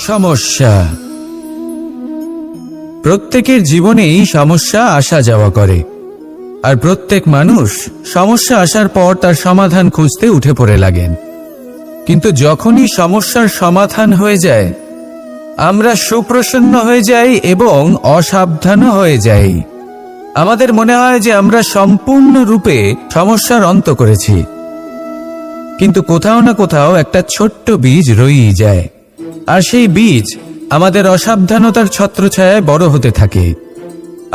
সমস্যা। প্রত্যেকের জীবনেই সমস্যা আসা যাওয়া করে, আর প্রত্যেক মানুষ সমস্যা আসার পর তার সমাধান খুঁজতে উঠে পড়ে লাগেন। কিন্তু যখনই সমস্যার সমাধান হয়ে যায়, আমরা সুপ্রসন্ন হয়ে যাই এবং অসাবধানও হয়ে যাই। আমাদের মনে হয় যে আমরা সম্পূর্ণরূপে সমস্যার অন্ত করেছি, কিন্তু কোথাও না কোথাও একটা ছোট্ট বীজ রয়েই যায়, আর সেই বীজ আমাদের অসাবধানতার ছত্রছায়ায় বড় হতে থাকে,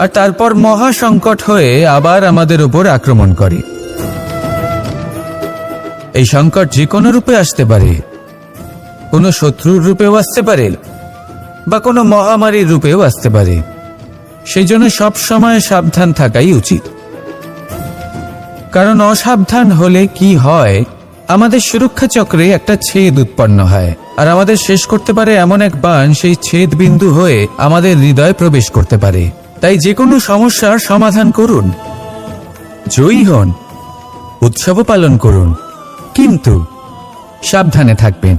আর তারপর মহা সংকট হয়ে আবার আমাদের উপর আক্রমণ করে। এই সংকট যে কোনো রূপে আসতে পারে, কোনো শত্রুর রূপেও আসতে পারে, বা কোনো মহামারীর রূপেও আসতে পারে। সেই জন্য সব সময় সাবধান থাকাই উচিত, কারণ অসাবধান হলে কি হয়, আমাদের সুরক্ষা চক্রে একটা ছেদ উৎপন্ন হয়, আর আমাদের শেষ করতে পারে এমন এক বাণ সেই ছেদ বিন্দু হয়ে আমাদের হৃদয়ে প্রবেশ করতে পারে। তাই যে কোনো সমস্যার সমাধান করুন, জয়ী হন, উৎসব পালন করুন, কিন্তু সাবধানে থাকবেন।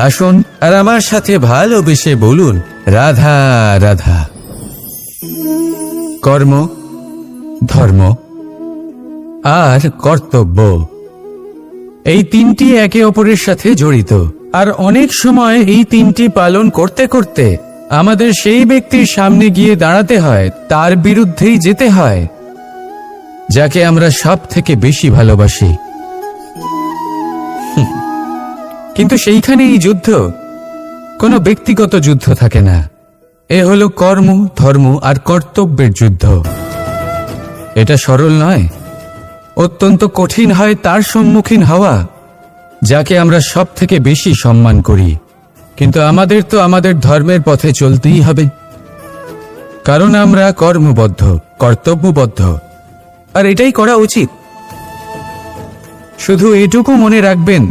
আসুন আর আমার সাথে ভালোবেসে বলুন, রাধা রাধা। কর্ম, ধর্ম আর কর্তব্য, এই তিনটি একে অপরের সাথে জড়িত, আর অনেক সময় এই তিনটি পালন করতে করতে আমাদের সেই ব্যক্তির সামনে গিয়ে দাঁড়াতে হয়, তার বিরুদ্ধেই যেতে হয়, যাকে আমরা সব থেকে বেশি ভালোবাসি। কিন্তু সেইখানে এই যুদ্ধ কোনো ব্যক্তিগত যুদ্ধ থাকে না, এ হলো কর্ম, ধর্ম আর কর্তব্যের যুদ্ধ। এটা সরল নয়, অত্যন্ত কঠিন হয় তার সম্মুখীন হওয়া যাকে আমরা সব থেকে বেশি সম্মান করি। কিন্তু আমাদের তো আমাদের ধর্মের পথে চলতেই হবে, কারণ আমরা কর্মবদ্ধ, কর্তব্যবদ্ধ, আর এটাই করা উচিত। শুধু এটুকু মনে রাখবেন,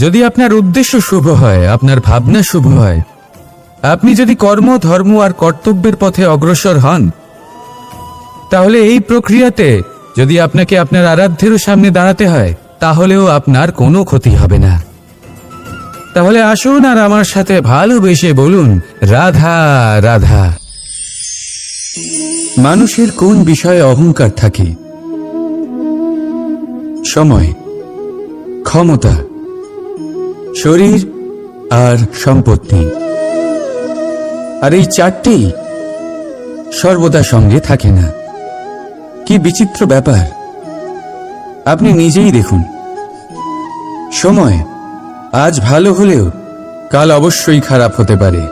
যদি আপনার উদ্দেশ্য শুভ হয়, আপনার ভাবনা শুভ হয়, আপনি যদি কর্ম, ধর্ম আর কর্তব্যের পথে অগ্রসর হন, তাহলে এই প্রক্রিয়াতে যদি আপনাকে আপনার আরাধ্যেরও সামনে দাঁড়াতে হয়, তাহলেও আপনার কোনো ক্ষতি হবে না। তাহলে আসুন আর আমার সাথে ভালোবেসে বলুন, রাধা রাধা। মানুষের কোন বিষয়ে অহংকার থাকে? সময়, ক্ষমতা, শরীর আর সম্পত্তি। আর এই চারটেই সর্বদা সঙ্গে থাকে না। কি বিচিত্র ব্যাপার! আপনি নিজেই দেখুন, সময় আজ ভালো হলেও কাল অবশ্যই খারাপ হতে পারে।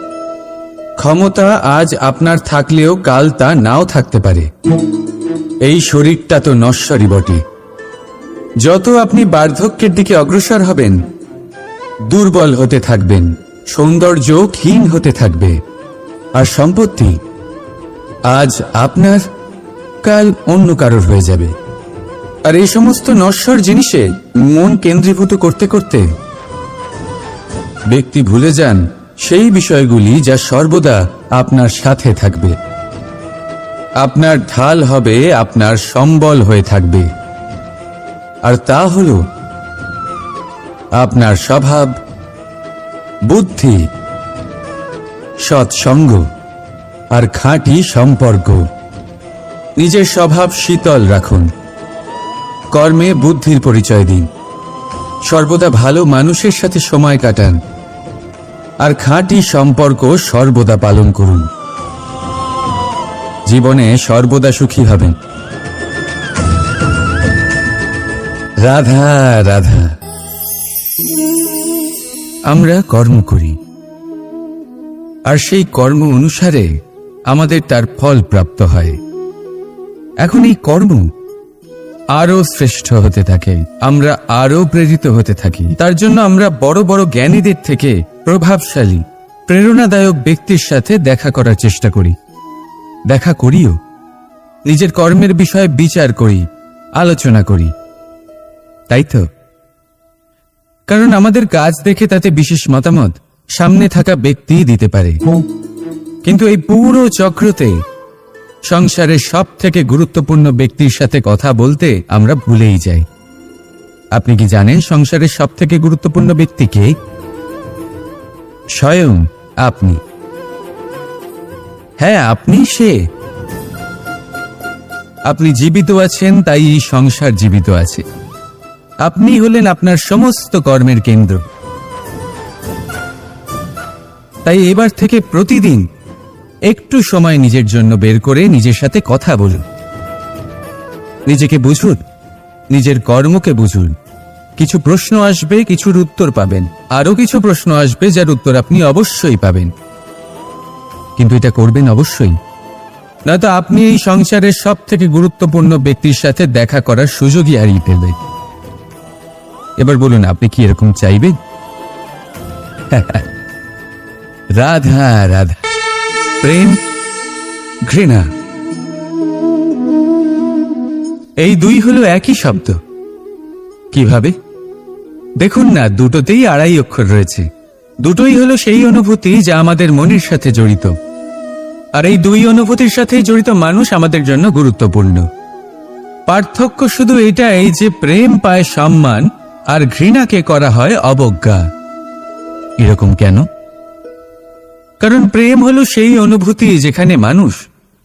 ক্ষমতা আজ আপনার থাকলেও কাল তা নাও থাকতে পারে। এই শরীরটা তো নশ্বরই বটে। যত আপনি বার্ধক্যের দিকে অগ্রসর হবেন, দুর্বল হতে থাকবেন, সৌন্দর্য ক্ষীণ হতে থাকবে। আর সম্পত্তি আজ আপনার, কাল অন্য কারোর হয়ে যাবে। আর এই সমস্ত নশ্বর জিনিসে মন কেন্দ্রীভূত করতে করতে ব্যক্তি ভুলে যান সেই বিষয়গুলি যা সর্বদা আপনার সাথে থাকবে, আপনার ঢাল হবে, আপনার সম্বল হয়ে থাকবে। আর তা হল আপনার স্বভাব, বুদ্ধি, সৎসঙ্গ আর খাঁটি সম্পর্ক। নিজের স্বভাব শীতল রাখুন, কর্মে বুদ্ধির পরিচয় দিন, সর্বদা ভালো মানুষের সাথে সময় কাটান, আর খাঁটি সম্পর্ক সর্বদা পালন করুন। জীবনে সর্বদা সুখী হবেন। রাধা রাধা। আমরা কর্ম করি, আর সেই কর্ম অনুসারে আমাদের তার ফল প্রাপ্ত হয়। এখন এই কর্ম আরো শ্রেষ্ঠ হতে থাকে, আমরা আরো প্রেরিত হতে থাকি। তার জন্য আমরা বড় বড় জ্ঞানীদের থেকে প্রভাবশালী, প্রেরণাদায়ক ব্যক্তির সাথে দেখা করার চেষ্টা করি, দেখা করিও। নিজের কর্মের বিষয়ে বিচার করি, আলোচনা করি, তাই তো? কারণ আমাদের কাজ দেখে তাতে বিশেষ মতামত সামনে থাকা ব্যক্তিই দিতে পারে। কিন্তু এই পুরো চক্রতে সংসারের সব থেকে গুরুত্বপূর্ণ ব্যক্তির সাথে কথা বলতে আমরা ভুলেই যাই। আপনি কি জানেন সংসারের সব থেকে গুরুত্বপূর্ণ ব্যক্তি কে? স্বয়ং আপনি। হ্যাঁ, আপনি সে। আপনি জীবিত আছেন, তাই এই সংসার জীবিত আছে। আপনি হলেন আপনার সমস্ত কর্মের কেন্দ্র। তাই এবার থেকে প্রতিদিন একটু সময় নিজের জন্য বের করে নিজের সাথে কথা বলুন। নিজেকে বুঝুন, নিজের কর্মকে বুঝুন। কিছু প্রশ্ন আসবে, কিছুর উত্তর পাবেন। আরো কিছু প্রশ্ন আসবে যার উত্তর আপনি অবশ্যই পাবেন, কিন্তু এটা করবেন অবশ্যই, নয়তো আপনি এই সংসারের সব থেকে গুরুত্বপূর্ণ ব্যক্তির সাথে দেখা করার সুযোগই হারিয়ে ফেলবেন। এবার বলুন, আপনি কি এরকম চাইবেন? রাধা রাধা, প্রেম, ঘৃণা, এই দুই হলো একই শব্দ। কিভাবে? দেখুন না, দুটোতেই আড়াই অক্ষর রয়েছে। দুটোই হলো সেই অনুভূতি যা আমাদের মনের সাথে জড়িত, আর এই দুই অনুভূতির সাথে জড়িত মানুষ আমাদের জন্য গুরুত্বপূর্ণ। পার্থক্য শুধু এটাই যে প্রেম পায় সম্মান আর ঘৃণাকে করা হয় অবজ্ঞা। এরকম কেন? কারণ প্রেম হলো সেই অনুভূতি যেখানে মানুষ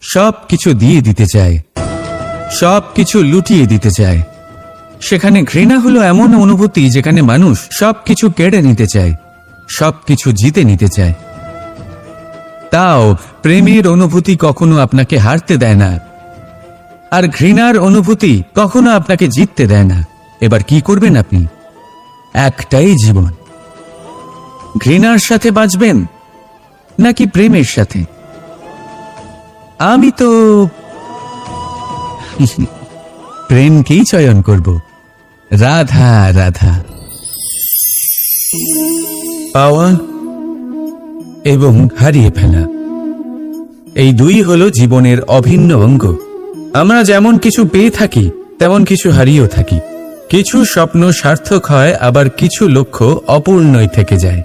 সব কিছু দিয়ে দিতে চায়, সব কিছু লুটিয়ে দিতে চায়। সেখানে ঘৃণা হলো এমন অনুভূতি যেখানে মানুষ সব কিছু কেড়ে নিতে চায়, সব কিছু জিতে নিতে চায়। তাও প্রেমের অনুভূতি কখনো আপনাকে হারতে দেয় না, আর ঘৃণার অনুভূতি কখনো আপনাকে জিততে দেয় না। এবার কি করবেন আপনি? একটাই জীবন। ঘৃণার সাথে বাঁচবেন নাকি প্রেমের সাথে? আমি তো প্রেমকেই চয়ন করব। রাধা রাধা। পাওয়া এবং হারিয়ে ফেলা, এই দুই হলো জীবনের অভিন্ন অঙ্গ। আমরা যেমন কিছু পেয়ে থাকি, তেমন কিছু হারিয়েও থাকি। কিছু স্বপ্ন সার্থক হয়, আবার কিছু লক্ষ্য অপূর্ণই থেকে যায়।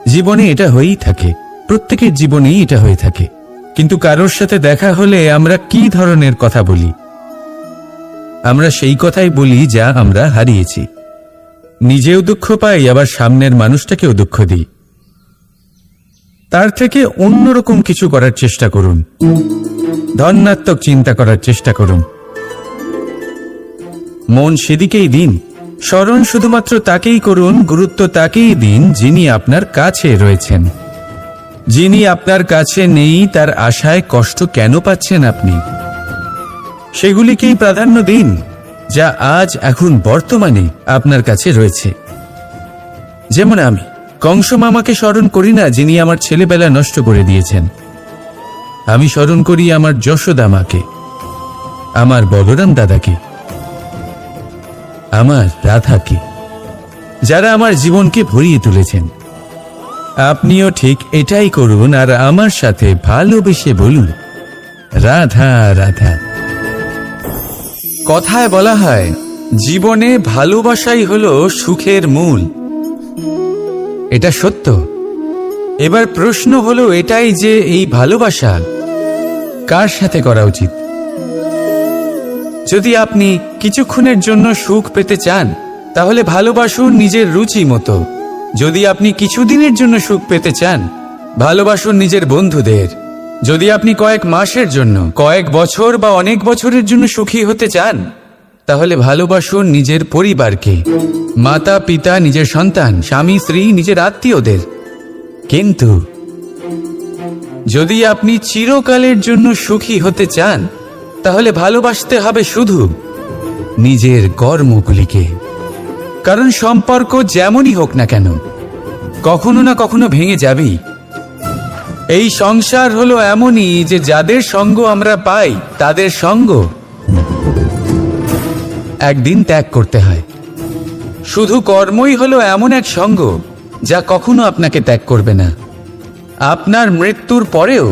জীবনে এটা হয়েই থাকে, প্রত্যেকের জীবনেই এটা হয়ে থাকে। কিন্তু কারোর সাথে দেখা হলে আমরা কি ধরনের কথা বলি? আমরা সেই কথাই বলি যা আমরা হারিয়েছি। নিজেও দুঃখ পাই, আবার সামনের মানুষটাকেও দুঃখ দিই। তার থেকে অন্যরকম কিছু করার চেষ্টা করুন, ধনাত্মক চিন্তা করার চেষ্টা করুন। মন সেদিকেই দিন, স্মরণ শুধুমাত্র তাকেই করুন, গুরুত্ব তাকেই দিন যিনি আপনার কাছে রয়েছেন। যিনি আপনার কাছে নেই তার আশায় কষ্ট কেন পাচ্ছেন আপনি? সেগুলিকেই প্রাধান্য দিন যা আজ এখন বর্তমানে আপনার কাছে রয়েছে। যেমন আমি কংস মামাকে স্মরণ করি না, যিনি আমার ছেলেবেলা নষ্ট করে দিয়েছেন। আমি স্মরণ করি আমার যশোদা মাকে, আমার বলরাম দাদাকে, আমার রাধাকে, যারা আমার জীবনকে ভরিয়ে তুলেছেন। আপনিও ঠিক এটাই করুন, আর আমার সাথে ভালোবেসে বলুন, রাধা রাধা। কথায় বলা হয়, জীবনে ভালোবাসাই হলো সুখের মূল। এটা সত্য। এবার প্রশ্ন হলো এটাই যে এই ভালোবাসা কার সাথে করা উচিত? যদি আপনি কিছুক্ষণের জন্য সুখ পেতে চান, তাহলে ভালোবাসুন নিজের রুচি মতো। যদি আপনি কিছুদিনের জন্য সুখ পেতে চান, ভালোবাসুন নিজের বন্ধুদের। যদি আপনি কয়েক মাসের জন্য, কয়েক বছর বা অনেক বছরের জন্য সুখী হতে চান, তাহলে ভালোবাসুন নিজের পরিবারকে, মাতা পিতা, নিজের সন্তান, স্বামী স্ত্রী, নিজের আত্মীয়দের। কিন্তু যদি আপনি চিরকালের জন্য সুখী হতে চান, তাহলে ভালোবাসতে হবে শুধু নিজের কর্মগুলিকে। কারণ সম্পর্ক যেমনই হোক না কেন, কখনো না কখনো ভেঙে যাবেই। এই সংসার হলো এমনই যে যাদের সঙ্গ আমরা পাই, তাদের সঙ্গ একদিন ত্যাগ করতে হয়। শুধু কর্মই হলো এমন এক সঙ্গ যা কখনো আপনাকে ত্যাগ করবে না। আপনার মৃত্যুর পরেও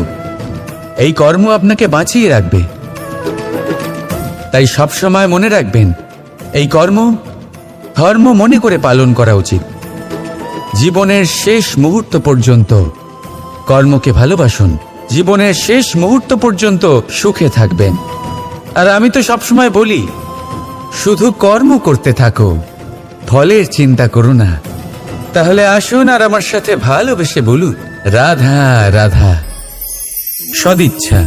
এই কর্ম আপনাকে বাঁচিয়ে রাখবে। তাই সবসময় মনে রাখবেন, এই কর্ম ধর্ম মনে করে পালন করা উচিত। জীবনের শেষ মুহূর্ত পর্যন্ত কর্মকে ভালোবাসুন, জীবনের শেষ মুহূর্ত পর্যন্ত সুখে থাকবেন। আর আমি তো সবসময় বলি, শুধু কর্ম করতে থাকো, ফলের চিন্তা করো না। তাহলে আসুন আর আমার সাথে ভালোবেসে বলুন, রাধা রাধা। সদিচ্ছা।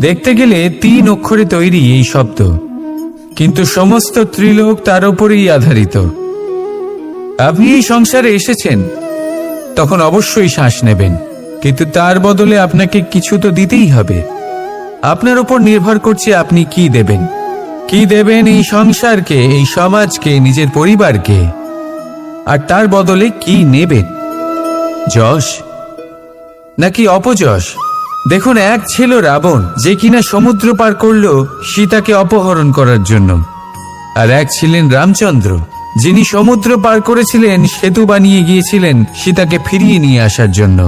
দেখতে গেলে 3 অক্ষরে তৈরি এই শব্দ, কিন্তু সমস্ত ত্রিলোক তার উপরেই আধারিত। আপনি এই সংসারে এসেছেন, তখন অবশ্যই শ্বাস নেবেন, কিন্তু তার বদলে আপনাকে কিছু তো দিতেই হবে। আপনার উপর নির্ভর করছে আপনি কি দেবেন। কি দেবেন এই সংসারকে, এই সমাজকে, নিজের পরিবারকে, আর তার বদলে কি নেবেন? যশ নাকি অপযশ? দেখুন, এক ছিল রাবণ, যে কিনা সমুদ্র পার করলো সীতাকে অপহরণ করার জন্য, আর এক ছিলেন রামচন্দ্র, যিনি সমুদ্র পার করেছিলেন, সেতু বানিয়ে গিয়েছিলেন সীতাকে ফিরিয়ে নিয়ে আসার জন্য।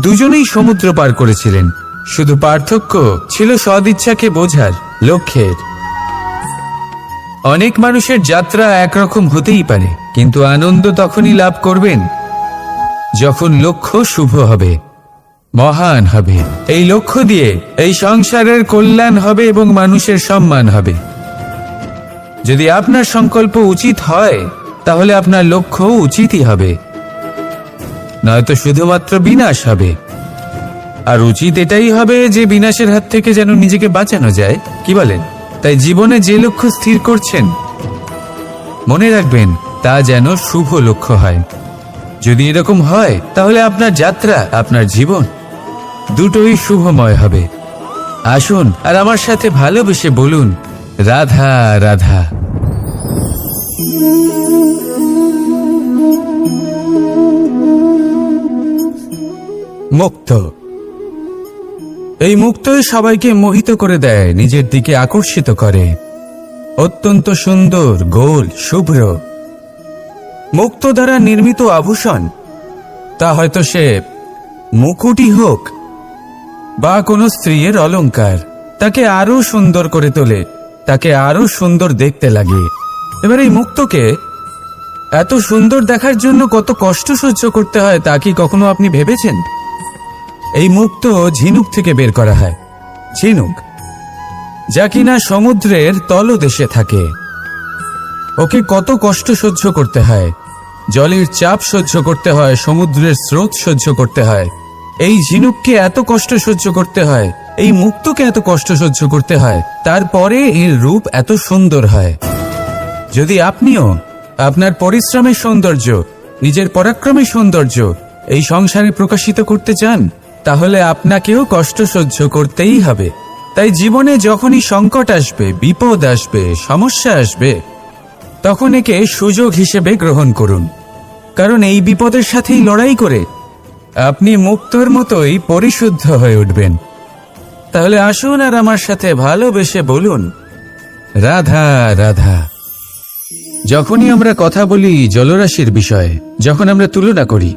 দুজনেই সমুদ্র পার করেছিলেন, শুধু পার্থক্য ছিল সদিচ্ছাকে বোঝার, লক্ষ্যের। অনেক মানুষের যাত্রা একরকম হতেই পারে, কিন্তু আনন্দ তখনই লাভ করবেন যখন লক্ষ্য শুভ হবে, মহান হবে। এই লক্ষ্য দিয়ে এই সংসারের কল্যাণ হবে এবং মানুষের সম্মান হবে। যদি আপনার সংকল্প উচিত হয়, তাহলে আপনার লক্ষ্য উচিতই হবে, নয়তো শুধুমাত্র বিনাশ হবে। আর উচিত এটাই হবে যে বিনাশের হাত থেকে যেন নিজেকে বাঁচানো যায়, কি বলেন? তাই জীবনে যে লক্ষ্য স্থির করছেন, মনে রাখবেন তা যেন শুভ লক্ষ্য হয়। যদি এরকম হয়, তাহলে আপনার যাত্রা, আপনার জীবন দুটোই শুভময় হবে। আসুন আর আমার সাথে ভালোবেসে বলুন, রাধা রাধা। মুক্ত। এই মুক্তই সবাইকে মোহিত করে দেয়, নিজের দিকে আকর্ষিত করে। অত্যন্ত সুন্দর, গোল, শুভ্র। মুক্ত দ্বারা নির্মিত আভূষণ, তা হয়তো সে মুকুটই হোক বা কোনো স্ত্রীর অলংকার, তাকে আরো সুন্দর করে তোলে, তাকে আরো সুন্দর দেখতে লাগে। এবার এই মুক্তকে এত সুন্দর দেখার জন্য কত কষ্ট সহ্য করতে হয়, তা কি কখনো আপনি ভেবেছেন? এই মুক্ত ঝিনুক থেকে বের করা হয়। ঝিনুক, যা কিনা সমুদ্রের তলদেশে থাকে। ওকে কত কষ্ট সহ্য করতে হয়, জলের চাপ সহ্য করতে হয়, সমুদ্রের স্রোত সহ্য করতে হয়। এই ঝিনুককে এত কষ্ট সহ্য করতে হয়, এই মুক্তকে এত কষ্ট সহ্য করতে হয়, তারপরে এর রূপ এত সুন্দর হয়। যদি আপনিও আপনার পরিশ্রমের সৌন্দর্য, নিজের পরাক্রমের সৌন্দর্য এই সংসারে প্রকাশিত করতে চান, তাহলে আপনাকেও কষ্ট সহ্য করতেই হবে। তাই জীবনে যখনই সংকট আসবে, বিপদ আসবে, সমস্যা আসবে, তখন একে সুযোগ হিসেবে গ্রহণ করুন। কারণ এই বিপদের সাথেই লড়াই করে আপনি মুক্তর মতোই পরিশুদ্ধ হয়ে উঠবেন। তাহলে আসুন আর আমার সাথে ভালোবেসে বলুন, রাধা রাধা। যখনই আমরা কথা বলি জলরাশির বিষয়ে, যখন আমরা তুলনা করি,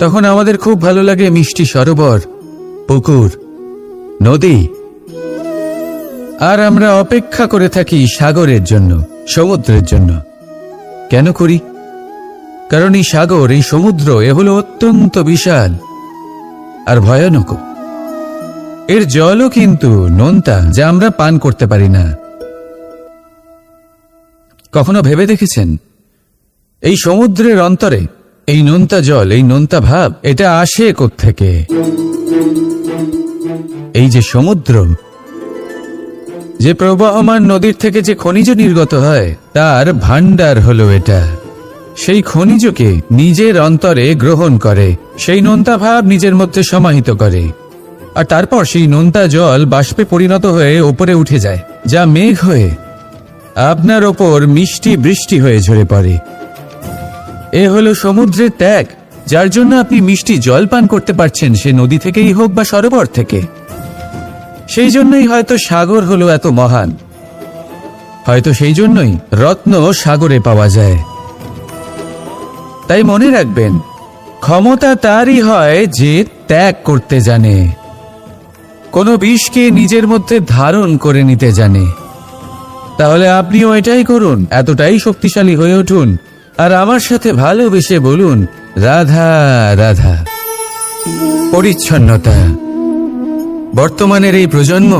তখন আমাদের খুব ভালো লাগে মিষ্টি সরোবর, পুকুর, নদী। আর আমরা অপেক্ষা করে থাকি সাগরের জন্য, সমুদ্রের জন্য। কেন করি? কারণ এই সাগর, এই সমুদ্র, এ হলো অত্যন্ত বিশাল আর ভয়ানক। এর জলও কিন্তু নোনতা, যা আমরা পান করতে পারি না। কখনো ভেবে দেখেছেন এই সমুদ্রের অন্তরে এই নোনতা জল, এই নোনতা ভাব, এটা আসে কোত্থেকে? এই যে সমুদ্র, যে প্রবাহমান নদীর থেকে যে খনিজ নির্গত হয়, তার ভান্ডার হলো এটা। সেই খনিজকে নিজের অন্তরে গ্রহণ করে, সেই নোনতা ভাব নিজের মধ্যে সমাহিত করে, আর তারপর সেই নোনতা জল বাষ্পে পরিণত হয়ে ওপরে উঠে যায়, যা মেঘ হয়ে আপনার ওপর মিষ্টি বৃষ্টি হয়ে ঝরে পড়ে। এ হলো সমুদ্রের ত্যাগ, যার জন্য আপনি মিষ্টি জল পান করতে পারছেন, সে নদী থেকেই হোক বা সরোবর থেকে। সেই জন্যই হয়তো সাগর হলো এত মহান, হয়তো সেই জন্যই রত্ন সাগরে পাওয়া যায়। তাই মনে রাখবেন, ক্ষমতা তারই হয় যে ত্যাগ করতে জানে, কোনো বিষকে নিজের মধ্যে ধারণ করে নিতে জানে। তাহলে আপনিও এটাই করুন, এতটাই শক্তিশালী হয়ে উঠুন, আর আমার সাথে ভালোবেসে বলুন, রাধা রাধা। পরিচ্ছন্নতা। বর্তমানের এই প্রজন্ম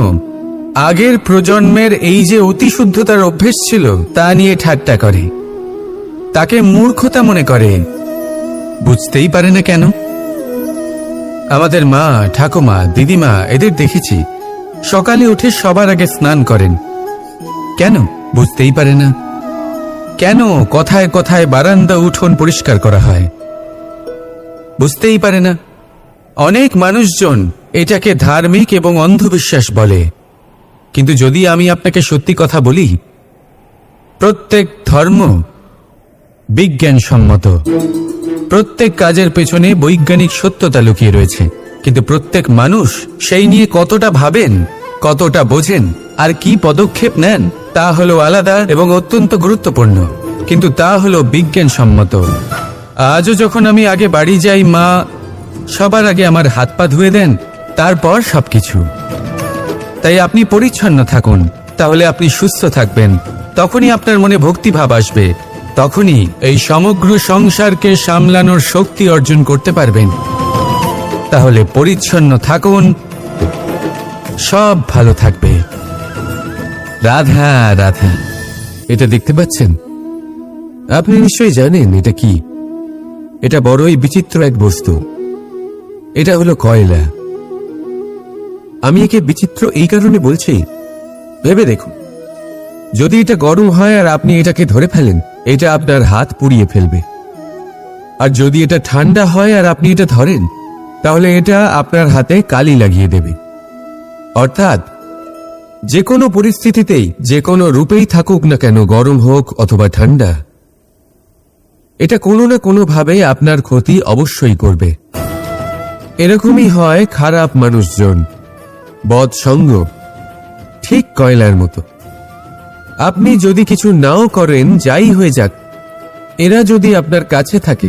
আগের প্রজন্মের এই যে অতি শুদ্ধতার অভ্যেস ছিল, তা নিয়ে ঠাট্টা করে। তাকে মূর্খতা মনে করে। বুঝতেই পারে না কেন। আমাদের মা, ঠাকুমা, দিদিমা এদের দেখেছি সকালে উঠে সবার আগে স্নান করেন। কেন? বুঝতেই পারে না। কেন কথায় কথায় বারান্দা উঠোন পরিষ্কার করা হয়? বুঝতেই পারে না। অনেক মানুষজন এটাকে ধার্মিক এবং অন্ধবিশ্বাস বলে, কিন্তু যদি আমি আপনাকে সত্যি কথা বলি, প্রত্যেক ধর্ম বিজ্ঞানসম্মত। প্রত্যেক কাজের পেছনে বৈজ্ঞানিক সত্যতা লুকিয়ে রয়েছে, কিন্তু প্রত্যেক মানুষ সেই নিয়ে কতটা ভাবেন, কতটা বোঝেন আর কি পদক্ষেপ নেন তা হলো আলাদা এবং অত্যন্ত গুরুত্বপূর্ণ, কিন্তু তা হলো বিজ্ঞানসম্মত। আজও যখন আমি আগে বাড়ি যাই, মা সবার আগে আমার হাত পা ধুয়ে দেন, তারপর সবকিছু। তাই আপনি পরিচ্ছন্ন থাকুন, তাহলে আপনি সুস্থ থাকবেন। তখনই আপনার মনে ভক্তিভাব আসবে, তখনই এই সমগ্র সংসারকে সামলানোর শক্তি অর্জন করতে পারবেন। তাহলে পরিচ্ছন্ন থাকুন, সব ভালো থাকবে। রাধা রাধা। এটা দেখতে পাচ্ছেন? আপনি নিশ্চয়ই জানেন এটা কি। এটা বড়ই বিচিত্র এক বস্তু। এটা হলো কয়লা। আমি একে বিচিত্র এই কারণে বলছি, ভেবে দেখুন, যদি এটা গরম হয় আর আপনি এটাকে ধরে ফেলেন, এটা আপনার হাত পুড়িয়ে ফেলবে। আর যদি এটা ঠান্ডা হয় আর আপনি এটা ধরেন, তাহলে এটা আপনার হাতে কালি লাগিয়ে দেবে। অর্থাৎ যে কোনো পরিস্থিতিতেই, যে কোনো রূপেই থাকুক না কেন, গরম হোক অথবা ঠান্ডা, এটা কোনো না কোনোভাবে আপনার ক্ষতি অবশ্যই করবে। এরকমই হয় খারাপ মানুষজন, বদসঙ্গ, ঠিক কয়লার মতো। আপনি যদি কিছু নাও করেন, যাই হয়ে যাক, এরা যদি আপনার কাছে থাকে,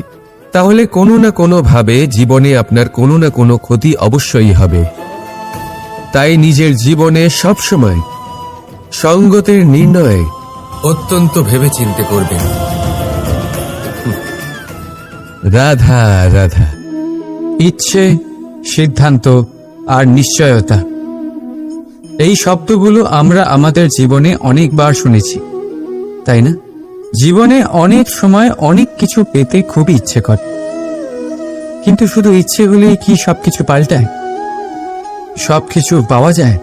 তাহলে কোনো না কোনোভাবে জীবনে আপনার কোনো না কোনো ক্ষতি অবশ্যই হবে। তাই নিজের জীবনে সবসময় সঙ্গতের নির্ণয় অত্যন্ত ভেবেচিন্তে করবেন। রাধা রাধা। ইচ্ছে, সিদ্ধান্ত আর নিশ্চয়তা, এই শব্দগুলো আমরা আমাদের জীবনে অনেকবার শুনেছি, তাই না? জীবনে অনেক সময় অনেক কিছু পেতে খুবই ইচ্ছে করে, কিন্তু শুধু ইচ্ছে হলেই কি সবকিছু পাল্টায়? সবকিছু পাওয়া যায়?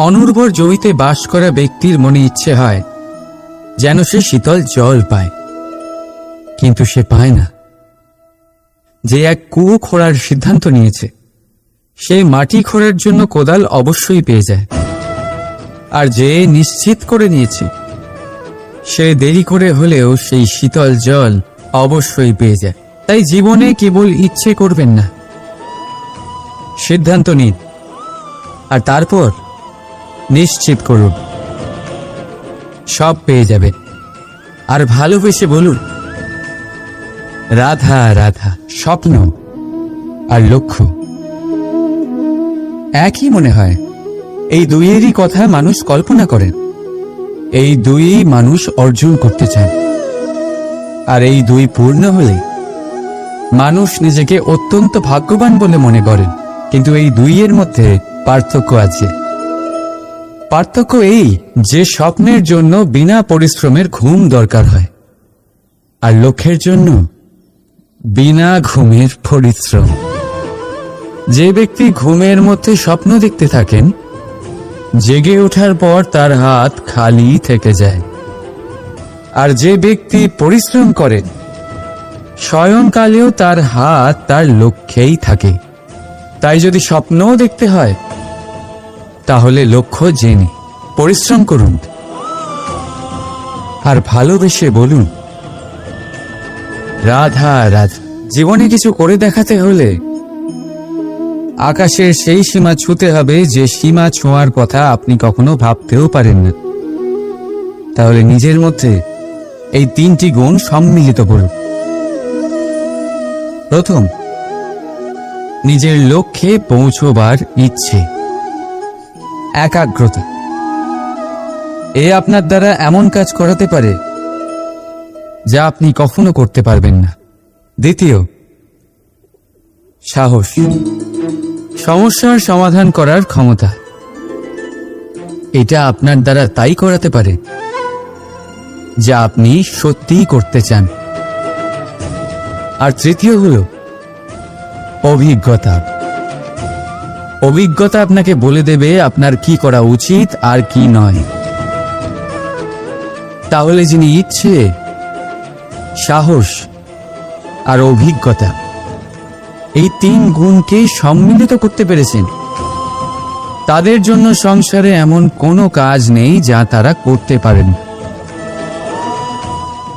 অনুর্বর জমিতে বাস করা ব্যক্তির মনে ইচ্ছে হয় যেন সে শীতল জল পায়, কিন্তু সে পায় না। যে এক কুয়ো খোঁড়ার সিদ্ধান্ত নিয়েছে, সে মাটি খোঁড়ার জন্য কোদাল অবশ্যই পেয়ে যায়। আর যে নিশ্চিত করে নিয়েছে, সে দেরি করে হলেও সেই শীতল জল অবশ্যই পেয়ে যায়। তাই জীবনে কেবল ইচ্ছে করবেন না, সিদ্ধান্ত নিন আর তারপর নিশ্চিত করুন, সব পেয়ে যাবে। আর ভালোবেসে বলুন, রাধা রাধা। স্বপ্ন আর লক্ষ্য একই মনে হয়। এই দুইয়েরই কথা মানুষ কল্পনা করেন, এই দুইই মানুষ অর্জন করতে চান। আর এই দুই পূর্ণ হলে মানুষ নিজেকে অত্যন্ত ভাগ্যবান বলে মনে করেন। কিন্তু এই দুইয়ের মধ্যে পার্থক্য আছে। পার্থক্য এই যে স্বপ্নের জন্য বিনা পরিশ্রমের ঘুম দরকার হয়, আর লক্ষ্যের জন্য বিনা ঘুমের পরিশ্রম। যে ব্যক্তি ঘুমের মধ্যে স্বপ্ন দেখতে থাকেন, জেগে ওঠার পর তার হাত খালি থেকে যায়। আর যে ব্যক্তি পরিশ্রম করেন, শয়নকালেও তার হাত তার লক্ষ্যেই থাকে। তাই যদি স্বপ্নও দেখতে হয়, তাহলে লক্ষ্য জেনে পরিশ্রম করুন আর ভালোবেসে বলুন, রাধা রাধা। জীবনে কিছু করে দেখাতে হলে আকাশের সেই সীমা ছুঁতে হবে যে সীমা ছোঁয়ার কথা আপনি কখনো ভাবতেও পারেন না। তাহলে নিজের মধ্যে এই তিনটি গুণ সম্মিলিত করুন। প্রথম, নিজের লক্ষ্যে পৌঁছবার ইচ্ছে, একাগ্রতা। এ আপনার দ্বারা এমন কাজ করাতে পারে যা আপনি কখনো করতে পারবেন না। দ্বিতীয়, সাহস, সমস্যার সমাধান করার ক্ষমতা। এটা আপনার দ্বারা তাই করাতে পারে যা আপনি সত্যিই করতে চান। আর তৃতীয় হলো অভিজ্ঞতা। অভিজ্ঞতা আপনাকে বলে দেবে আপনার কি করা উচিত আর কি নয়। তাহলে যিনি ইচ্ছে, সাহস আর অভিজ্ঞতা এই 3 গুণকে সম্মিলিত করতে পেরেছেন, তাদের জন্য সংসারে এমন কোনো কাজ নেই যা তারা করতে পারেন।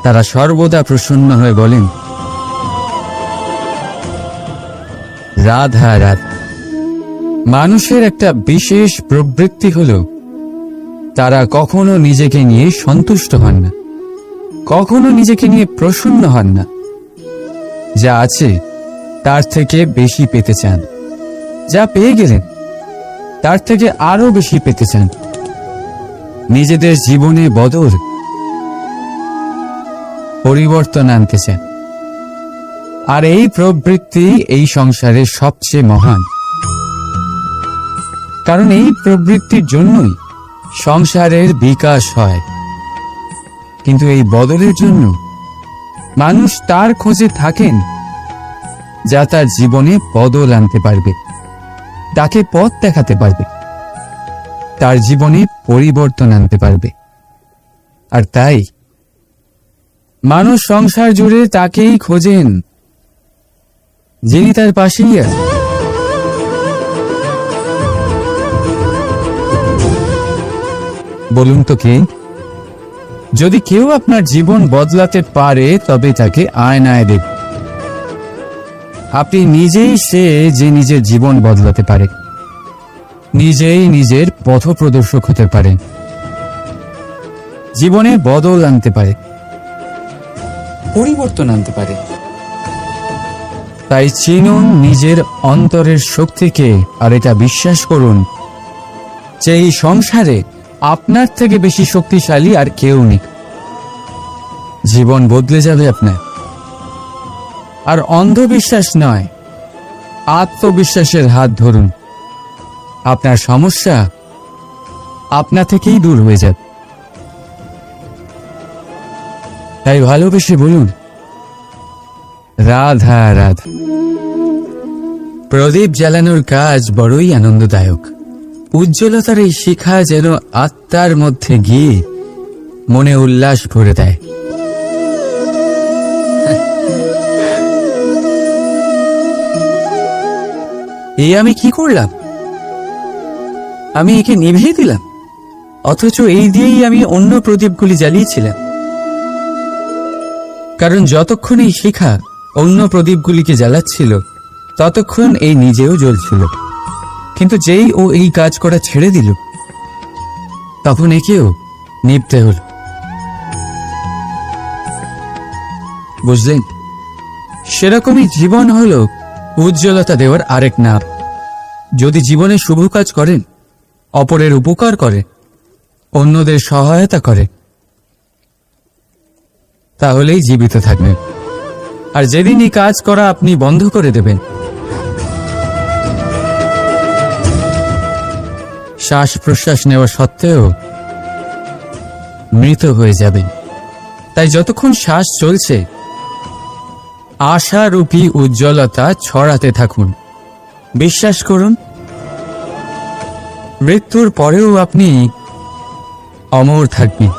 তারা সর্বদা প্রসন্ন হয়ে বলেন, রাধা রাধা। মানুষের একটা বিশেষ প্রবৃত্তি হলো তারা কখনো নিজেকে নিয়ে সন্তুষ্ট হন না, কখনো নিজেকে নিয়ে প্রসন্ন হন না। যা আছে তার থেকে বেশি পেতে চান, যা পেয়ে গেলেন তার থেকে আরো বেশি পেতে চান। নিজেদের জীবনে বদল, পরিবর্তন আনতে চান। আর এই প্রবৃত্তি এই সংসারের সবচেয়ে মহান, কারণ এই প্রবৃত্তির জন্যই সংসারের বিকাশ হয়। কিন্তু এই বদলের জন্য মানুষ তার খোঁজে থাকেন যা তার জীবনে বদল আনতে পারবে, তাকে পথ দেখাতে পারবে, তার জীবনে পরিবর্তন আনতে পারবে। আর তাই মানুষ সংসার জুড়ে তাকেই খোঁজেন যিনি তার পাশেই আছেন। বলুন তো কে? যদি কেউ আপনার জীবন বদলাতে পারে তবে তাকে আয়নায় দেখুন। আপনি নিজেই সে যে নিজের জীবন বদলাতে পারে, নিজেই নিজের পথপ্রদর্শক হতে পারে, জীবনে বদল আনতে পারে, পরিবর্তন আনতে পারে। তাই চিনুন নিজের অন্তরের শক্তিকে, আর এটা বিশ্বাস করুন যে এই সংসারে আপনার থেকে বেশি শক্তিশালী আর কেউ নেই। জীবন বদলে যাবে আপনার। আর অন্ধবিশ্বাস নয়, আত্মবিশ্বাসের হাত ধরুন। আপনার সমস্যা আপনা থেকেই দূর হয়ে যাবে। তাই ভালোবেসে বলুন, রাধা রাধা। প্রদীপ জ্বালানোর কাজ বড়ই আনন্দদায়ক। উজ্জ্বলতার এই শিখা যেন আত্মার মধ্যে গিয়ে মনে উল্লাস ভরে দেয়। এই আমি কি করলাম? আমি একে নিভিয়ে দিলাম, অথচ এই দিয়েই আমি অন্য প্রদীপগুলি জ্বালিয়েছিলাম। কারণ যতক্ষণ এই শিখা অন্য প্রদীপগুলিকে জ্বালাচ্ছিল ততক্ষণ এই নিজেও জ্বলছিল। কিন্তু যেই ও এই কাজ করা ছেড়ে দিল তখন একেও নিভতে হল। বুঝলেন? সেরকমই জীবন হলো উজ্জ্বলতা দেওয়ার আরেক নাম। যদি জীবনে শুভ কাজ করেন, অপরের উপকার করে, অন্যদের সহায়তা করে, তাহলেই জীবিত থাকবেন। আর যেদিনই কাজ করা আপনি বন্ধ করে দেবেন, শ্বাস প্রশ্বাস নেওয়া সত্ত্বেও মৃত হয়ে যাবেন। তাই যতক্ষণ শ্বাস চলছে আশারূপী উজ্জ্বলতা ছড়াতে থাকুন। বিশ্বাস করুন, মৃত্যুর পরেও আপনি অমর থাকবেন।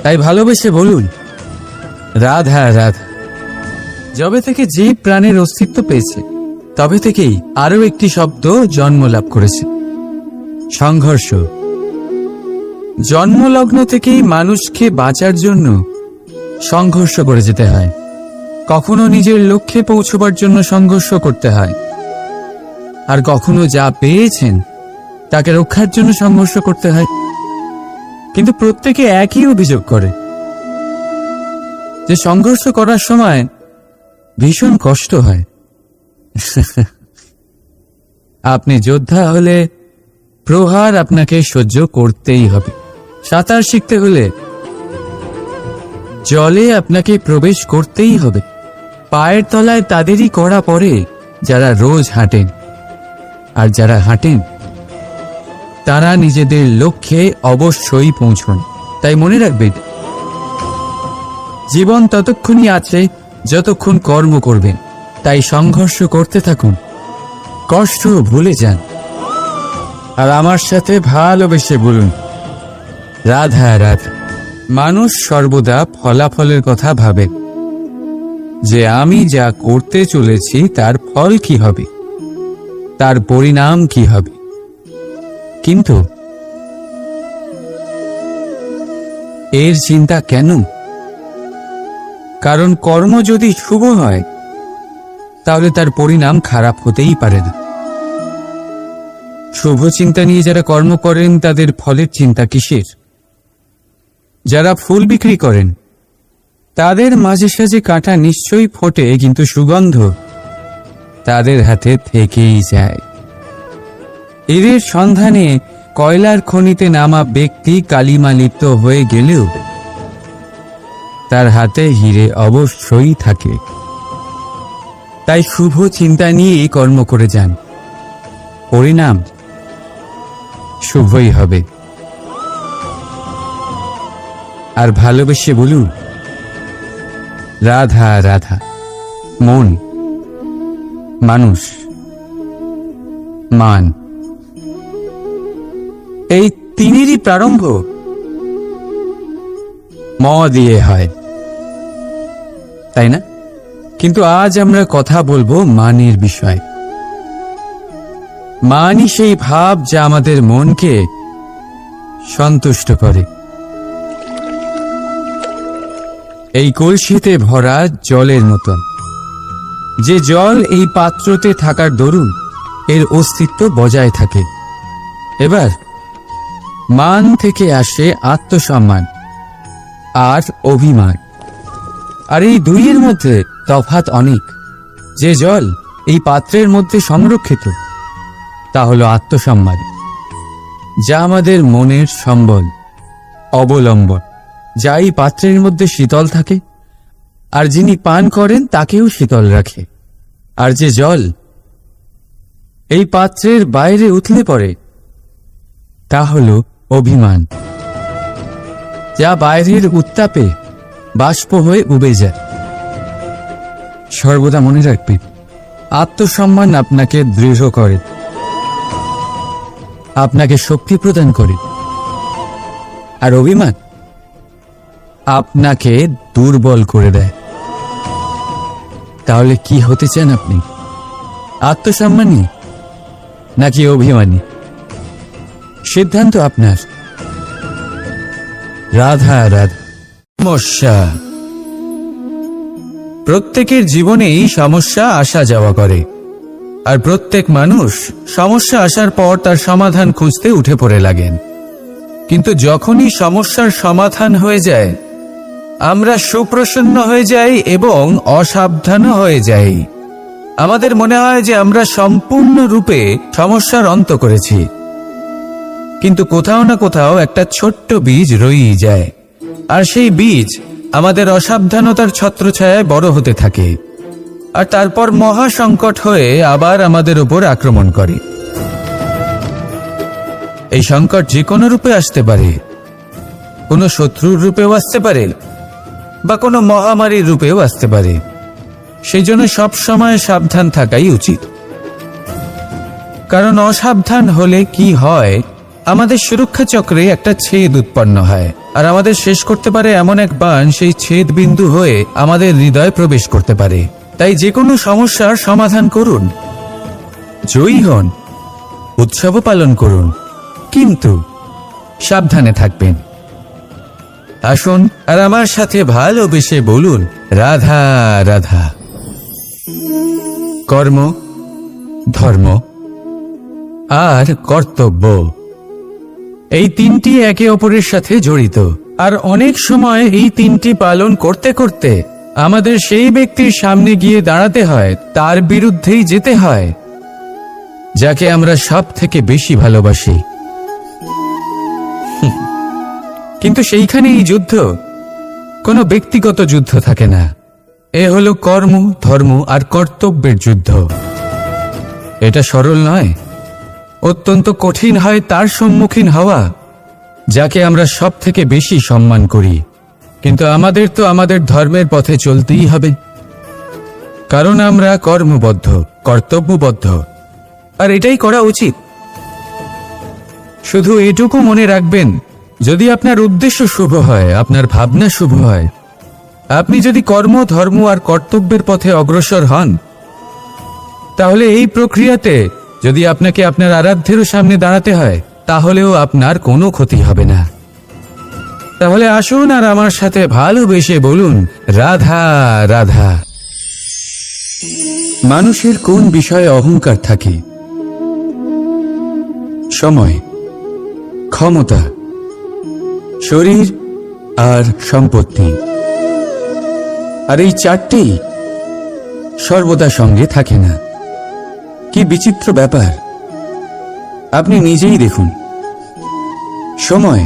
তাই ভালোবেসে বলুন, রাধা রাধা। যবে থেকে যে প্রাণের অস্তিত্ব পেয়েছে তবে থেকেই আরো একটি শব্দ জন্ম লাভ করেছে, সংঘর্ষ। জন্মলগ্ন থেকেই মানুষকে বাঁচার জন্য সংঘর্ষ করে যেতে হয়। কখনো নিজের লক্ষ্যে পৌঁছবার জন্য সংঘর্ষ করতে হয়, আর কখনো যা পেয়েছেন তাকে রক্ষার জন্য সংঘর্ষ করতে হয়। কিন্তু প্রত্যেকে একই অভিযোগ করে যে সংঘর্ষ করার সময় ভীষণ কষ্ট হয়। আপনি যোদ্ধা হলে প্রহার আপনাকে সহ্য করতেই হবে। সাঁতার শিখতে হলে জলে আপনাকে প্রবেশ করতেই হবে। পায়ের তলায় তাদেরই কড়া পড়ে যারা রোজ হাঁটেন, আর যারা হাঁটেন তারা নিজেদের লক্ষ্যে অবশ্যই পৌঁছন। তাই মনে রাখবেন, জীবন ততক্ষণই আছে যতক্ষণ কর্ম করবেন। তাই সংঘর্ষ করতে থাকুন, কষ্ট ভুলে যান, আর আমার সাথে ভালোবেসে বলুন, রাধা রাধা। মানুষ সর্বদা ফলাফলের কথা ভাবে, যে আমি যা করতে চলেছি তার ফল কি হবে, তার পরিণাম কি হবে। কিন্তু এর চিন্তা কেন? কারণ কর্ম যদি শুভ হয় তাহলে তার পরিণাম খারাপ হতেই পারে না। শুভ চিন্তা নিয়ে যারা কর্ম করেন তাদের ফলের চিন্তা কিসের? যারা ফুল বিক্রি করেন তাদের মাঝে সাঝে কাঁটা নিশ্চয়ই ফোটে, কিন্তু সুগন্ধ তাদের হাতে থেকেই যায়। এদের সন্ধানে কয়লার খনিতে নামা ব্যক্তি কালিমা লিপ্ত হয়ে গেলেও তার হাতে হিরে অবশ্যই থাকে। তাই শুভ চিন্তা নিয়েই কর্ম করে যান, পরিণাম শুভই হবে। আর ভালোবেসে বলুন, রাধা রাধা। মন, মানুষ, মান, এই তিনেরই প্রারম্ভ ম দিয়ে হয়, তাই না? কিন্তু আজ আমরা কথা বলবো মানের বিষয়। মানই সেই ভাব যা আমাদের মনকে সন্তুষ্ট করে। এই কলসিতে ভরা জলের মতন, যে জল এই পাত্রতে থাকার দরুন এর অস্তিত্ব বজায় থাকে। এবার মান থেকে আসে আত্মসম্মান আর অভিমান, আর এই দুইয়ের মধ্যে তফাৎ অনেক। যে জল এই পাত্রের মধ্যে সংরক্ষিত তা হলো আত্মসম্মান, যা আমাদের মনের সম্বল, অবলম্বন, যা এই পাত্রের মধ্যে শীতল থাকে আর যিনি পান করেন তাকেও শীতল রাখে। আর যে জল এই পাত্রের বাইরে উথলে পড়ে তা হলো অভিমান, যা বাইরের উত্তাপে বাষ্প হয়ে উবে যায়। সর্বদা মনে রাখবে, আত্মসম্মান আপনাকে দৃঢ় করে, আপনাকে শক্তি প্রদান করে, আর অভিমান আপনাকে দুর্বল করে দেয়। তাহলে কি হতে চান আপনি? আত্মসম্মানী নাকি অভিমানী? সিদ্ধান্ত আপনার। রাধা রাধা। সমস্যা। প্রত্যেকের জীবনেই সমস্যা আসা যাওয়া করে, আর প্রত্যেক মানুষ সমস্যা আসার পর তার সমাধান খুঁজতে উঠে পড়ে লাগেন। কিন্তু যখনই সমস্যার সমাধান হয়ে যায় আমরা সুপ্রসন্ন হয়ে যাই এবং অসাবধানও হয়ে যাই। আমাদের মনে হয় যে আমরা সম্পূর্ণরূপে সমস্যার অন্ত করেছি, কিন্তু কোথাও না কোথাও একটা ছোট্ট বীজ রয়েই যায়, আর সেই বীজ আমাদের অসাবধানতার ছত্রছায়ায় বড় হতে থাকে, আর তারপর মহা সংকট হয়ে আবার আমাদের উপর আক্রমণ করে। এই সংকট যে কোনো রূপে আসতে পারে, কোনো শত্রুর রূপেও আসতে পারে, বা কোনো মহামারীর রূপেও আসতে পারে। সেই জন্য সবসময় সাবধান থাকাই উচিত, কারণ অসাবধান হলে কি হয়, আমাদের সুরক্ষা চক্রে একটা ছেদ উৎপন্ন হয়, আর আমাদের শেষ করতে পারে এমন এক বাণ সেই ছেদ বিন্দু হয়ে আমাদের হৃদয়ে প্রবেশ করতে পারে। তাই যে কোনো সমস্যার সমাধান করুন, জয়ী হন, উৎসবও পালন করুন, কিন্তু সাবধানে থাকবেন। আসুন আর আমার সাথে ভালোবেসে বলুন, রাধা রাধা। কর্ম, ধর্ম আর কর্তব্য, এই তিনটি একে অপরের সাথে জড়িত, আর অনেক সময় এই তিনটি পালন করতে করতে আমাদের সেই ব্যক্তির সামনে গিয়ে দাঁড়াতে হয়, তার বিরুদ্ধেই যেতে হয়, যাকে আমরা সব থেকে বেশি ভালোবাসি। কিন্তু সেইখানে এই যুদ্ধ কোনো ব্যক্তিগত যুদ্ধ থাকে না, এ হলো কর্ম, ধর্ম আর কর্তব্যের যুদ্ধ। এটা সরল নয়, অত্যন্ত কঠিন হয় তার সম্মুখীন হওয়া যাকে আমরা সব থেকে বেশি সম্মান করি। কিন্তু আমাদের তো আমাদের ধর্মের পথে চলতেই হবে, কারণ আমরা কর্মবদ্ধ, কর্তব্যবদ্ধ, আর এটাই করা উচিত। শুধু এটুকু মনে রাখবেন, যদি আপনার উদ্দেশ্য শুভ হয়, আপনার ভাবনা শুভ হয়, আপনি যদি কর্ম, ধর্ম আর কর্তব্যের পথে অগ্রসর হন, তাহলে এই প্রক্রিয়াতে যদি আপনাকে আপনার আরাধ্যেরও সামনে দাঁড়াতে হয়, তাহলেও আপনার কোনো ক্ষতি হবে না। তাহলে আসুন আর আমার সাথে ভালোবেসে বলুন, রাধা রাধা। মানুষের কোন বিষয়ে অহংকার থাকে? সময়, ক্ষমতা, শরীর আর সম্পত্তি। আর এই চারটি সর্বদা সঙ্গে থাকে না। কি বিচিত্র ব্যাপার! আপনি নিজেই দেখুন, সময়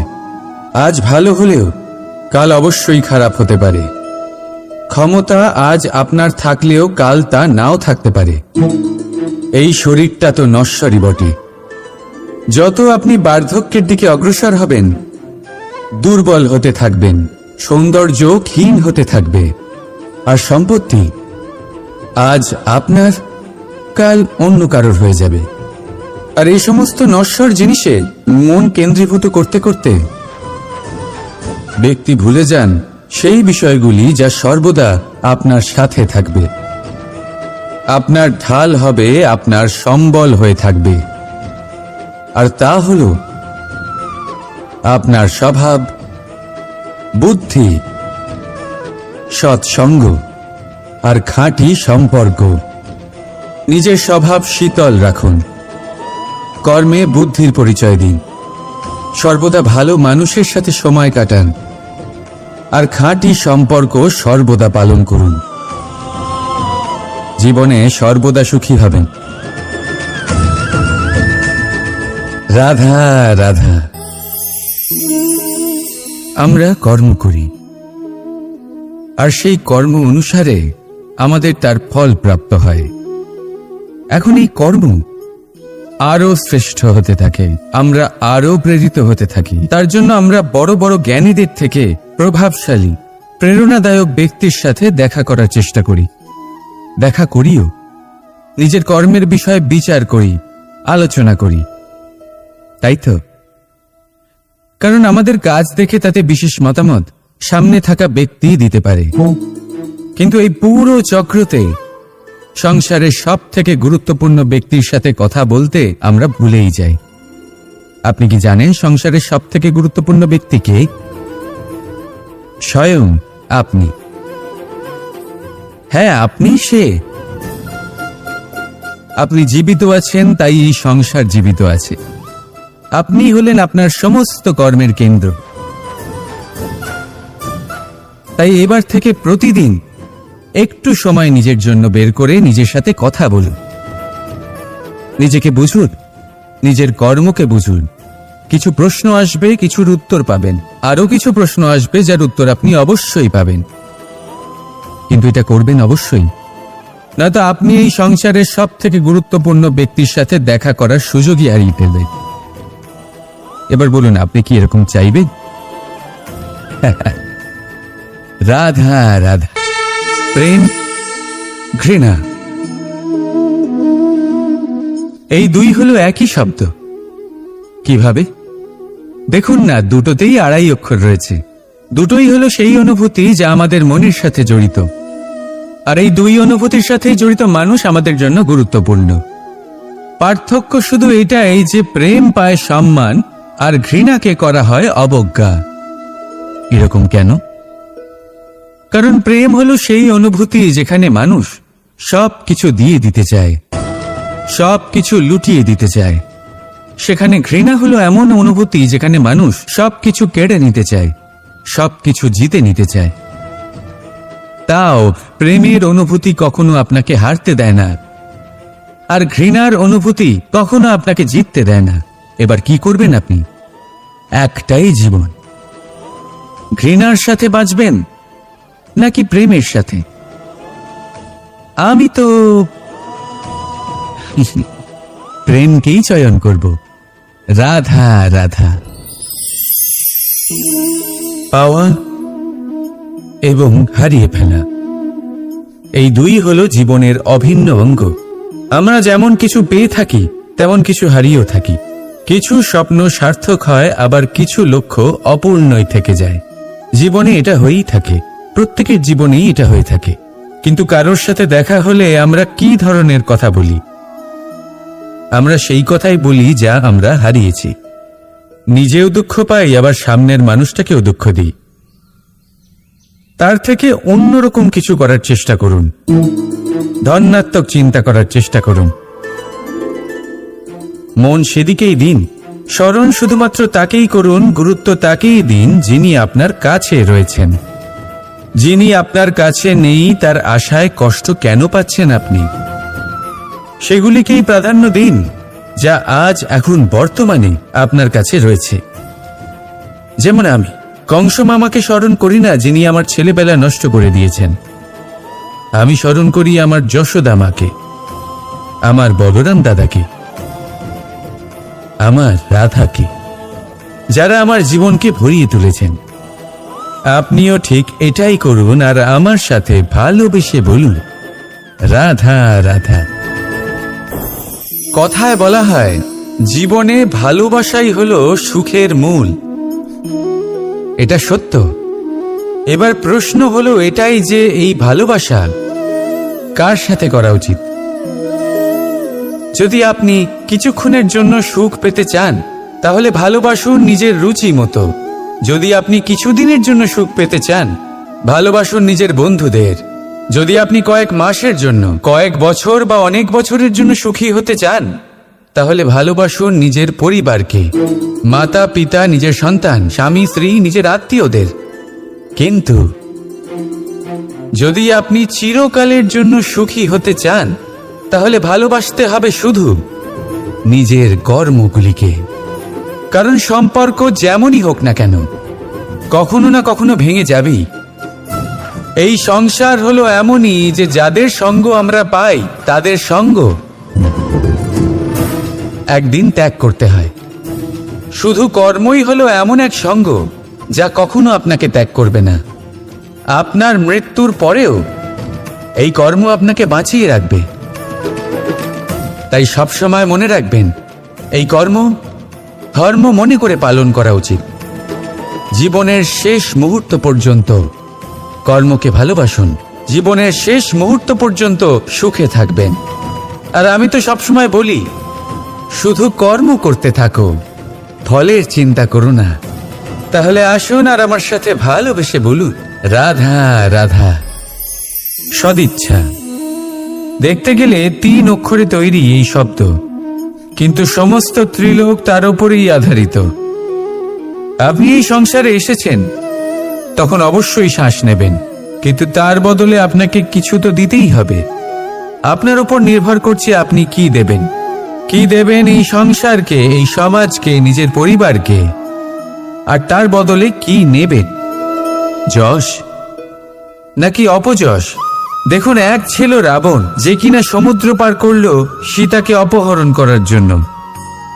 আজ ভালো হলেও কাল অবশ্যই খারাপ হতে পারে। ক্ষমতা আজ আপনার থাকলেও কাল তা নাও থাকতে পারে। এই শরীরটা তো নশ্বরই বটে। যত আপনি বার্ধক্যের দিকে অগ্রসর হবেন, দুর্বল হতে থাকবেন, সৌন্দর্য ক্ষীণ হতে থাকবে। আর সম্পত্তি আজ আপনার, কাল অন্য কারোর হয়ে যাবে। আর এই সমস্ত নশ্বর জিনিসে মন কেন্দ্রীভূত করতে করতে ব্যক্তি ভুলে যান সেই বিষয়গুলি যা সর্বদা আপনার সাথে থাকবে, আপনার ঢাল হবে, আপনার সম্বল হয়ে থাকবে। আর তা হল আপনার স্বভাব, বুদ্ধি, সৎসঙ্গ আর খাঁটি সম্পর্ক। নিজের স্বভাব শীতল রাখুন, কর্মে বুদ্ধির পরিচয় দিন, সর্বদা ভালো মানুষের সাথে সময় কাটান, আর খাঁটি সম্পর্ক সর্বদা পালন করুন। জীবনে সর্বদা সুখী হবেন। রাধা রাধা। আমরা কর্ম করি, আর সেই কর্ম অনুসারে আমাদের তার ফল প্রাপ্ত হয়। এখন এই কর্ম আরো শ্রেষ্ঠ হতে থাকে, আমরা আরো প্রেরিত হতে থাকি। তার জন্য আমরা বড় বড় জ্ঞানীদের থেকে প্রভাবশালী, প্রেরণাদায়ক ব্যক্তির সাথে দেখা করার চেষ্টা করি, দেখা করিও। নিজের কর্মের বিষয়ে বিচার করি, আলোচনা করি, তাই তো? কারণ আমাদের কাজ দেখে তাতে বিশেষ মতামত সামনে থাকা ব্যক্তি দিতে পারে। কিন্তু এই পুরো চক্রতে সংসারের সব থেকে গুরুত্বপূর্ণ ব্যক্তির সাথে কথা বলতে আমরা ভুলেই যাই। আপনি কি জানেন সংসারের সব থেকে গুরুত্বপূর্ণ ব্যক্তি কে? স্বয়ং আপনি। হ্যাঁ, আপনি সে। আপনি জীবিত আছেন, তাই এই সংসার জীবিত আছে। আপনি হলেন আপনার সমস্ত কর্মের কেন্দ্র। তাই এবার থেকে প্রতিদিন একটু সময় নিজের জন্য বের করে নিজের সাথে কথা বলুন। নিজেকে বুঝুন, নিজের কর্মকে বুঝুন। কিছু প্রশ্ন আসবে, কিছুর উত্তর পাবেন, আরো কিছু প্রশ্ন আসবে যার উত্তর আপনি অবশ্যই পাবেন। কিন্তু এটা করবেন অবশ্যই, নয়তো আপনি এই সংসারের সব থেকে গুরুত্বপূর্ণ ব্যক্তির সাথে দেখা করার সুযোগই হারিয়ে ফেলবেন। এবার বলুন, আপনি কি এরকম চাইবেন? রাধা রাধা। প্রেম, ঘৃণা, এই দুই হলো একই শব্দ। কিভাবে? দেখুন না, দুটোতেই আড়াই অক্ষর রয়েছে। দুটোই হলো সেই অনুভূতি যা আমাদের মনের সাথে জড়িত। আর এই দুই অনুভূতির সাথেই জড়িত মানুষ আমাদের জন্য গুরুত্বপূর্ণ। পার্থক্য শুধু এটাই যে প্রেম পায় সম্মান আর ঘৃণাকে করা হয় অবজ্ঞা। এরকম কেন? কারণ প্রেম হলো সেই অনুভূতি যেখানে মানুষ সব কিছু দিয়ে দিতে চায়, সব কিছু লুটিয়ে দিতে চায়। সেখানে ঘৃণা হলো এমন অনুভূতি যেখানে মানুষ সব কিছু কেড়ে নিতে চায়, সব কিছু জিতে নিতে চায়। তাও প্রেমের অনুভূতি কখনো আপনাকে হারতে দেয় না, আর ঘৃণার অনুভূতি কখনো আপনাকে জিততে দেয় না। এবার কি করবেন আপনি? একটাই জীবন। ঘৃণার সাথে বাঁচবেন নাকি প্রেমের সাথে? আমি তো প্রেমকেই চয়ন করব। রাধা রাধা। পাওয়া এবং হারিয়ে ফেলা, এই দুই হলো জীবনের অভিন্ন অঙ্গ। আমরা যেমন কিছু পেয়ে থাকি তেমন কিছু হারিয়েও থাকি। কিছু স্বপ্ন সার্থক হয়, আবার কিছু লক্ষ্য অপূর্ণই থেকে যায়। জীবনে এটা হয়েই থাকে, প্রত্যেকের জীবনেই এটা হয়ে থাকে। কিন্তু কারোর সাথে দেখা হলে আমরা কি ধরনের কথা বলি? আমরা সেই কথাই বলি যা আমরা হারিয়েছি। নিজেও দুঃখ পাই, আবার সামনের মানুষটাকেও দুঃখ দিই। তার থেকে অন্যরকম কিছু করার চেষ্টা করুন, ধনাত্মক চিন্তা করার চেষ্টা করুন। মন সেদিকেই দিন, স্মরণ শুধুমাত্র তাকেই করুন, গুরুত্ব তাকেই দিন যিনি আপনার কাছে রয়েছেন। যিনি আপনার কাছে নেই তার আশায় কষ্ট কেন পাচ্ছেন আপনি? সেগুলিকেই প্রাধান্য দিন যা আজ এখন বর্তমানে আপনার কাছে রয়েছে। যেমন আমি কংস মামাকে স্মরণ করি না, যিনি আমার ছেলেবেলা নষ্ট করে দিয়েছেন। আমি স্মরণ করি আমার যশোদা মাকে, আমার বলরাম দাদাকে, আমার রাধাকে, যারা আমার জীবনকে ভরিয়ে তুলেছেন। আপনিও ঠিক এটাই করুন, আর আমার সাথে ভালোবেসে বলুন রাধা রাধা। কথায় বলা হয় জীবনে ভালোবাসাই হলো সুখের মূল। এটা সত্য। এবার প্রশ্ন হলো এটাই যে এই ভালোবাসা কার সাথে করা উচিত? যদি আপনি কিছুক্ষণের জন্য সুখ পেতে চান তাহলে ভালোবাসুন নিজের রুচি মতো। যদি আপনি কিছুদিনের জন্য সুখ পেতে চান ভালোবাসুন নিজের বন্ধুদের। যদি আপনি কয়েক মাসের জন্য, কয়েক বছর বা অনেক বছরের জন্য সুখী হতে চান তাহলে ভালোবাসুন নিজের পরিবারকে, মাতা পিতা, নিজের সন্তান, স্বামী স্ত্রী, নিজের আত্মীয়দের। কিন্তু যদি আপনি চিরকালের জন্য সুখী হতে চান তাহলে ভালোবাসতে হবে শুধু নিজের কর্মগুলিকে। কারণ সম্পর্ক যেমনই হোক না কেন কখনো না কখনো ভেঙে যাবেই। এই সংসার হলো এমনই যে যাদের সঙ্গ আমরা পাই তাদের সঙ্গ একদিন ত্যাগ করতে হয়। শুধু কর্মই হলো এমন এক সঙ্গ যা কখনো আপনাকে ত্যাগ করবে না। আপনার মৃত্যুর পরেও এই কর্ম আপনাকে বাঁচিয়ে রাখবে। তাই সবসময় মনে রাখবেন, এই কর্ম ধর্ম মনে করে পালন করা উচিত। জীবনের শেষ মুহূর্ত পর্যন্ত কর্মকে ভালোবাসুন, জীবনের শেষ মুহূর্ত পর্যন্ত সুখে থাকবেন। আর আমি তো সবসময় বলি, শুধু কর্ম করতে থাকো, ফলের চিন্তা করো না। তাহলে আসুন আর আমার সাথে ভালোবেসে বলুন রাধা রাধা। সদিচ্ছা দেখতে গেলে 3 অক্ষরে তৈরি এই শব্দ, কিন্তু সমস্ত ত্রিলোক তার উপরেই আধারিত। আপনি এই সংসারে এসেছেন তখন অবশ্যই শ্বাস নেবেন, কিন্তু তার বদলে আপনাকে কিছু তো দিতেই হবে। আপনার উপর নির্ভর করছে আপনি কি দেবেন। কি দেবেন এই সংসারকে, এই সমাজকে, নিজের পরিবারকে, আর তার বদলে কি নেবেন? যশ নাকি অপযশ? দেখুন, এক ছিল রাবণ, যে কিনা সমুদ্র পার করলো সীতাকে অপহরণ করার জন্য,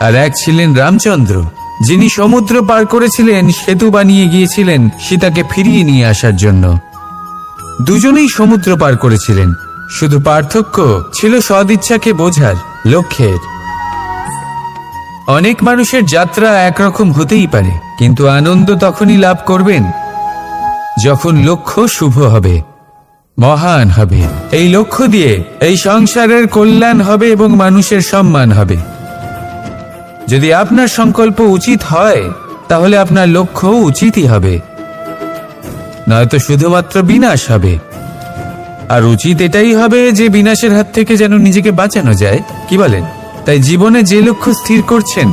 আর এক ছিলেন রামচন্দ্র, যিনি সমুদ্র পার করেছিলেন, সেতু বানিয়ে গিয়েছিলেন সীতাকে ফিরিয়ে নিয়ে আসার জন্য। দুজনেই সমুদ্র পার করেছিলেন, শুধু পার্থক্য ছিল সদিচ্ছাকে বোঝার, লক্ষ্যের। অনেক মানুষের যাত্রা একরকম হতেই পারে, কিন্তু আনন্দ তখনই লাভ করবেন যখন লক্ষ্য শুভ হবে, মহান হবে। এই লক্ষ্য দিয়ে এই সংসারের কল্যাণ হবে এবং মানুষের সম্মান হবে। যদি আপনার সংকল্প উচিত হয় তাহলে আপনার লক্ষ্য উচিতই হবে, নয়তো শুধুমাত্র বিনাশ হবে। আর উচিত এটাই হবে যে বিনাশের হাত থেকে যেন নিজেকে বাঁচানো যায়, কি বলেন? তাই জীবনে যে লক্ষ্য স্থির করছেন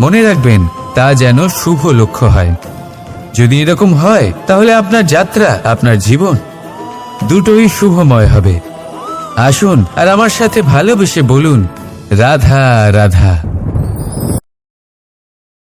মনে রাখবেন তা যেন শুভ লক্ষ্য হয়। যদি এরকম হয় তাহলে আপনার যাত্রা, আপনার জীবন দুটোই শুভময় হবে। আসুন আর আমার সাথে ভালোবেসে বলুন রাধা রাধা।